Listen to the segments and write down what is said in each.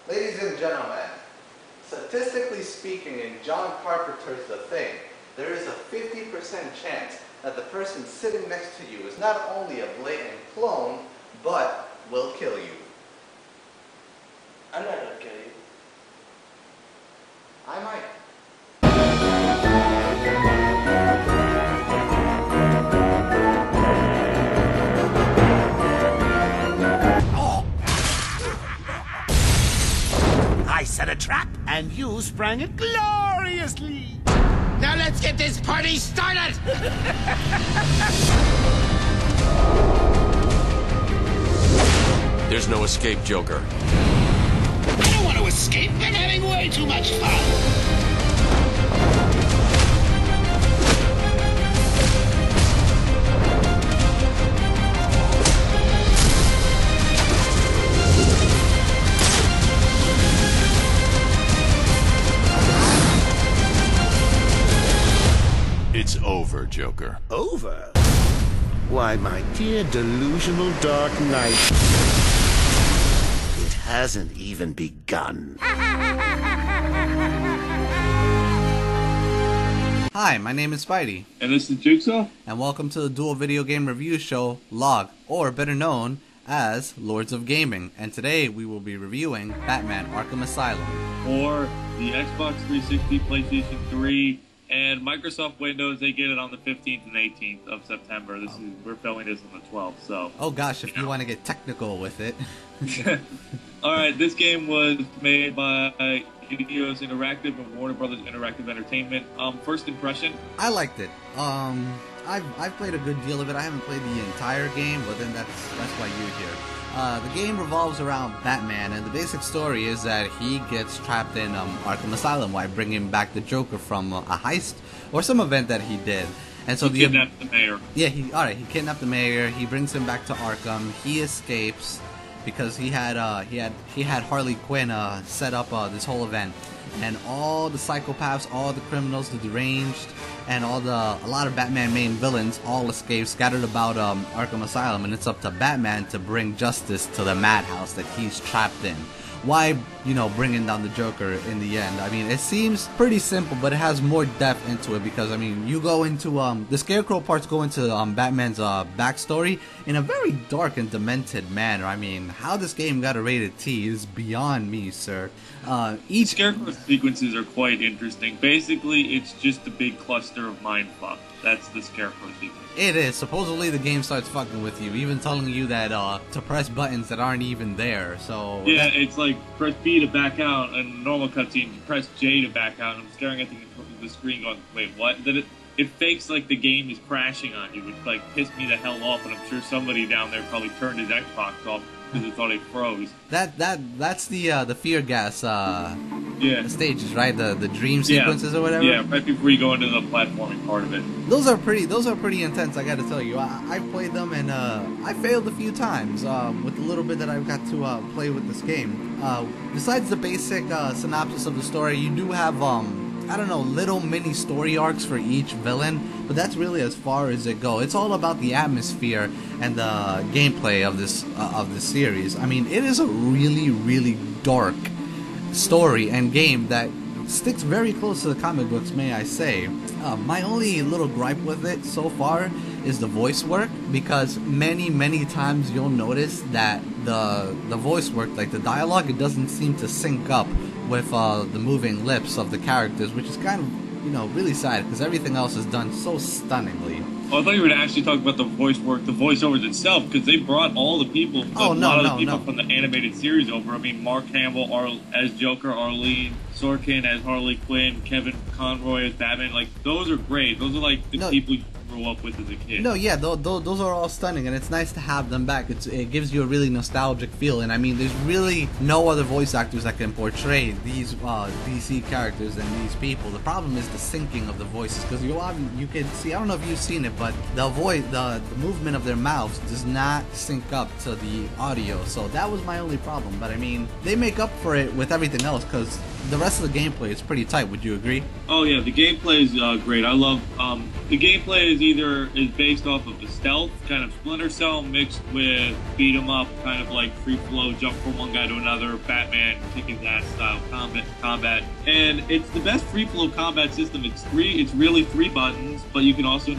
Ladies and gentlemen, statistically speaking, in John Carpenter's The Thing, there is a 50% chance that the person sitting next to you is not only a blatant clone, but will kill you. I'm not gonna kill you. I might. I set a trap, and you sprang it gloriously. Now let's get this party started! There's no escape, Joker. I don't want to escape. I'm having way too much fun. It's over, Joker. Over? Why, my dear delusional Dark Knight, it hasn't even begun. Hi, my name is Spidey. And this is Jigsaw. And welcome to the dual video game review show, L.O.G, or better known as Lords of Gaming. And today we will be reviewing Batman Arkham Asylum. For the Xbox 360, PlayStation 3, and Microsoft Windows. They get it on the 15th and 18th of September. We're filming this on the 12th, so... Oh gosh, if you want to get technical with it. Alright, this game was made by Eidos Interactive and Warner Brothers Interactive Entertainment. First impression? I liked it. I've played a good deal of it. I haven't played the entire game, but then that's why you're here. The game revolves around Batman, and the basic story is that he gets trapped in Arkham Asylum while bringing back the Joker from a heist or some event that he did. And so he kidnapped the mayor. Yeah, he kidnapped the mayor. He brings him back to Arkham. He escapes because he had Harley Quinn set up this whole event, and all the psychopaths, all the criminals, the deranged, and a lot of Batman main villains all escape, scattered about Arkham Asylum, and it's up to Batman to bring justice to the madhouse that he's trapped in. Why, bringing down the Joker in the end? I mean, it seems pretty simple, but it has more depth into it because, I mean, you go into, the Scarecrow parts go into Batman's backstory in a very dark and demented manner. I mean, how this game got a rated T is beyond me, sir. Each Scarecrow sequences are quite interesting. Basically, it's just a big cluster of mindfuck. That's the Scarecrow sequence. It is. Supposedly the game starts fucking with you, even telling you that to press buttons that aren't even there. So yeah, it's like press B to back out, and a normal cutscene, you press J to back out, and I'm staring at the screen going, wait, what? Then it fakes like the game is crashing on you, which like pissed me the hell off, and I'm sure somebody down there probably turned his Xbox off because it thought it froze. That's the fear gas yeah, stages, right? The dream sequences or whatever. Yeah, right before you go into the platforming part of it. Those are pretty intense, I gotta tell you. I played them and I failed a few times with the little bit that I've got to play with this game. Besides the basic synopsis of the story, you do have I don't know, little mini story arcs for each villain, but that's really as far as it goes. It's all about the atmosphere and the gameplay of this series. I mean, it is a really, really dark story and game that sticks very close to the comic books, may I say. My only little gripe with it so far is the voice work, because many times you'll notice that the voice work, like the dialogue, it doesn't seem to sync up with the moving lips of the characters, which is kind of, really sad, because everything else is done so stunningly. Oh, I thought you were actually talking about the voice work, the voiceovers itself, because they brought all the people, a lot of the people from the animated series over. I mean, Mark Hamill as Joker, Arlene Sorkin as Harley Quinn, Kevin Conroy as Batman. Like, those are great. Those are like the people you grew up with as a kid. No, yeah, those are all stunning, and it's nice to have them back. It gives you a really nostalgic feel, and I mean, there's really no other voice actors that can portray these DC characters and these people. The problem is the syncing of the voices, because you can see, I don't know if you've seen it, but the movement of their mouths does not sync up to the audio, so that was my only problem. But I mean, they make up for it with everything else, because the rest of the gameplay is pretty tight. Would you agree? Oh yeah, the gameplay is great. I love the gameplay is based off of the stealth, kind of Splinter Cell mixed with beat 'em up, kind of like free flow, jump from one guy to another, Batman kicking ass style combat. And it's the best free flow combat system. It's really three buttons, but you can also,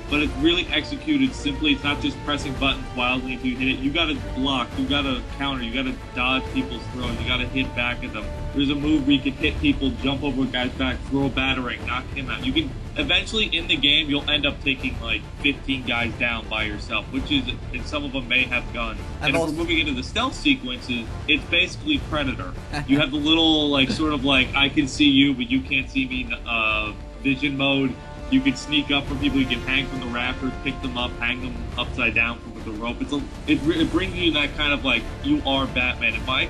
but it's really executed simply. It's not just pressing buttons wildly until you hit it. You gotta block, you gotta counter, you gotta dodge people's throws, you gotta hit back at them. There's a move where you can hit people, jump over a guy's back, throw a batarang, knock him out. You can, eventually in the game, you'll end up taking like 15 guys down by yourself, which is, and some of them may have guns. And if we're moving into the stealth sequences, it's basically Predator. You have the little, like, sort of like, I can see you, but you can't see me, vision mode. You can sneak up from people, you can hang from the rafters, pick them up, hang them upside down with the rope. It brings you that kind of like, you are Batman. In my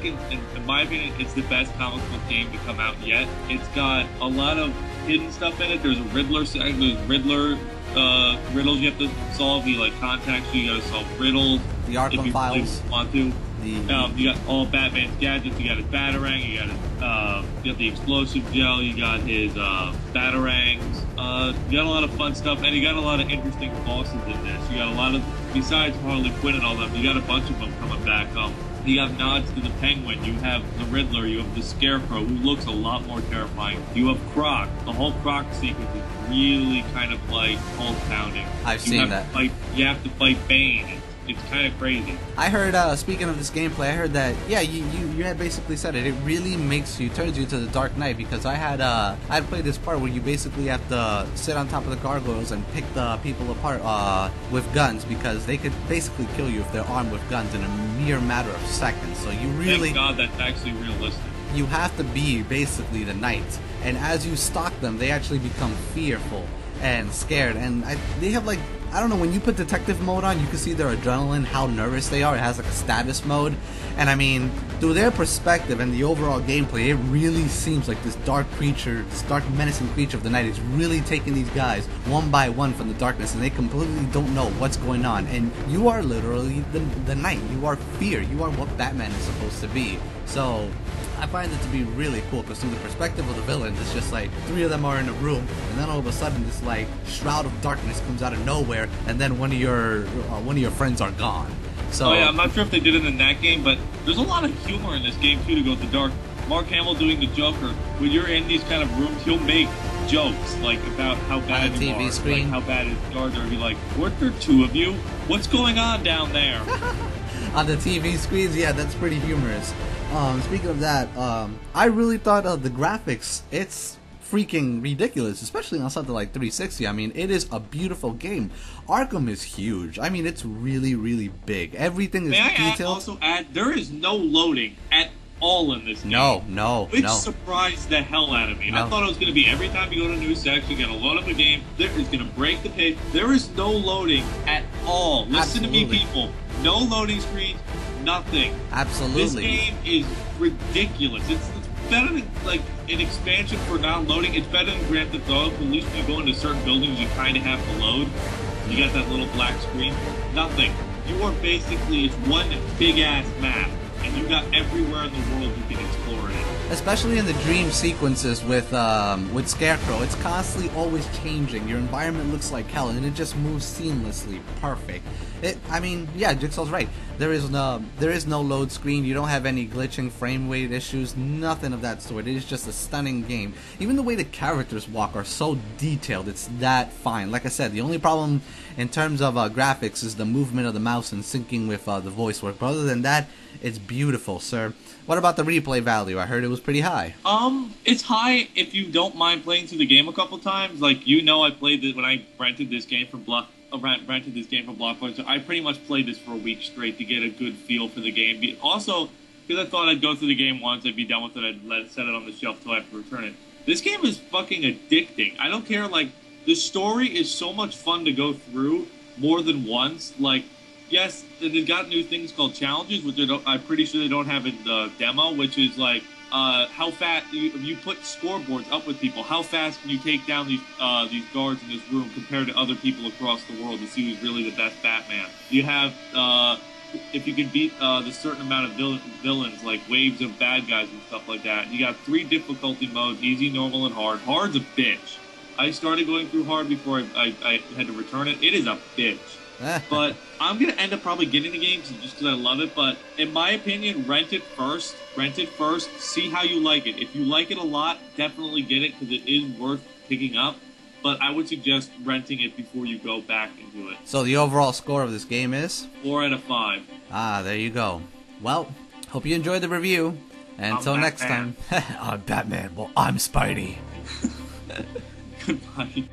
opinion, it's the best comic book game to come out yet. It's got a lot of hidden stuff in it. There's a Riddler, riddles you have to solve. He like contacts you, you gotta solve riddles. The Arkham files. Want to. You got all Batman's gadgets. You got his batarang. You got the explosive gel. You got his batarangs. You got a lot of fun stuff, and you got a lot of interesting bosses in this. You got a lot of, besides Harley Quinn and all them, you got a bunch of them coming back. You have nods to the Penguin. You have the Riddler. You have the Scarecrow, who looks a lot more terrifying. You have Croc. The whole Croc sequence is really kind of like pulse pounding. I've seen that. You have to fight Bane. It's kind of crazy. I heard, speaking of this gameplay, I heard that, yeah, you had basically said it. It really turns you to the Dark Knight, because I had played this part where you basically have to sit on top of the gargoyles and pick the people apart with guns, because they could basically kill you if they're armed with guns in a mere matter of seconds. So you really... Thank God that's actually realistic. You have to be basically the knight, and as you stalk them, they actually become fearful and scared, and they have like, I don't know, when you put detective mode on, you can see their adrenaline, how nervous they are. It has like a status mode, and I mean, through their perspective and the overall gameplay, it really seems like this dark creature, this dark menacing creature of the night is really taking these guys one by one from the darkness, and they completely don't know what's going on, and you are literally the knight. You are fear. You are what Batman is supposed to be. So I find it to be really cool, because from the perspective of the villains, it's just like three of them are in a room, and then all of a sudden this like shroud of darkness comes out of nowhere, and then one of your friends are gone. So oh yeah, I'm not sure if they did it in that game, but there's a lot of humor in this game too, to go with the dark. Mark Hamill doing the Joker, when you're in these kind of rooms, he'll make jokes like about how bad you are, screen. Like how bad his guards are. He'll be like, "Weren't there two of you? What's going on down there?" On the TV screens, yeah, that's pretty humorous. Speaking of that, I really thought the graphics, it's freaking ridiculous, especially on something like 360. I mean, it is a beautiful game. Arkham is huge. I mean, it's really, really big. Everything is detailed. May I also add, there is no loading at all in this game. No. Which surprised the hell out of me. I thought it was going to be every time you go to a new section, you're going to load up a game, it's going to break the page. There is no loading at all. Listen to me, people. No loading screens. Nothing. Absolutely. This game is ridiculous. It's better than like an expansion for not loading. It's better than Grand Theft Auto. At least when you go into certain buildings, you kind of have to load. You got that little black screen. Nothing. You are basically, it's one big ass map, and you got everywhere in the world you can explore it. Especially in the dream sequences with Scarecrow, it's constantly always changing. Your environment looks like hell, and it just moves seamlessly, perfect. I mean, yeah, Jigsaw's right. There is no load screen. You don't have any glitching frame rate issues. Nothing of that sort. It is just a stunning game. Even the way the characters walk are so detailed. It's that fine. Like I said, the only problem in terms of graphics is the movement of the mouse and syncing with the voice work. But other than that, it's beautiful, sir. What about the replay value? I heard it was pretty high. It's high if you don't mind playing through the game a couple times. Like, I played it when I rented this game from Blockbuster. I pretty much played this for a week straight to get a good feel for the game. Also, because I thought I'd go through the game once, I'd be done with it, I'd set it on the shelf till I have to return it. This game is fucking addicting. I don't care, like, the story is so much fun to go through more than once. Like, yes, they've got new things called challenges, which I'm pretty sure they don't have in the demo, which is like, how fast you put scoreboards up with people. How fast can you take down these guards in this room compared to other people across the world to see who's really the best Batman? You have if you can beat the certain amount of villains, like waves of bad guys and stuff like that. You got 3 difficulty modes: easy, normal, and hard. Hard's a bitch. I started going through hard before I had to return it. It is a bitch. But I'm going to end up probably getting the game just because I love it. But in my opinion, rent it first. Rent it first. See how you like it. If you like it a lot, definitely get it because it is worth picking up. But I would suggest renting it before you go back into it. So the overall score of this game is? 4 out of 5. Ah, there you go. Well, hope you enjoyed the review. And until next time, I'm Batman. Well, I'm Spidey. Goodbye.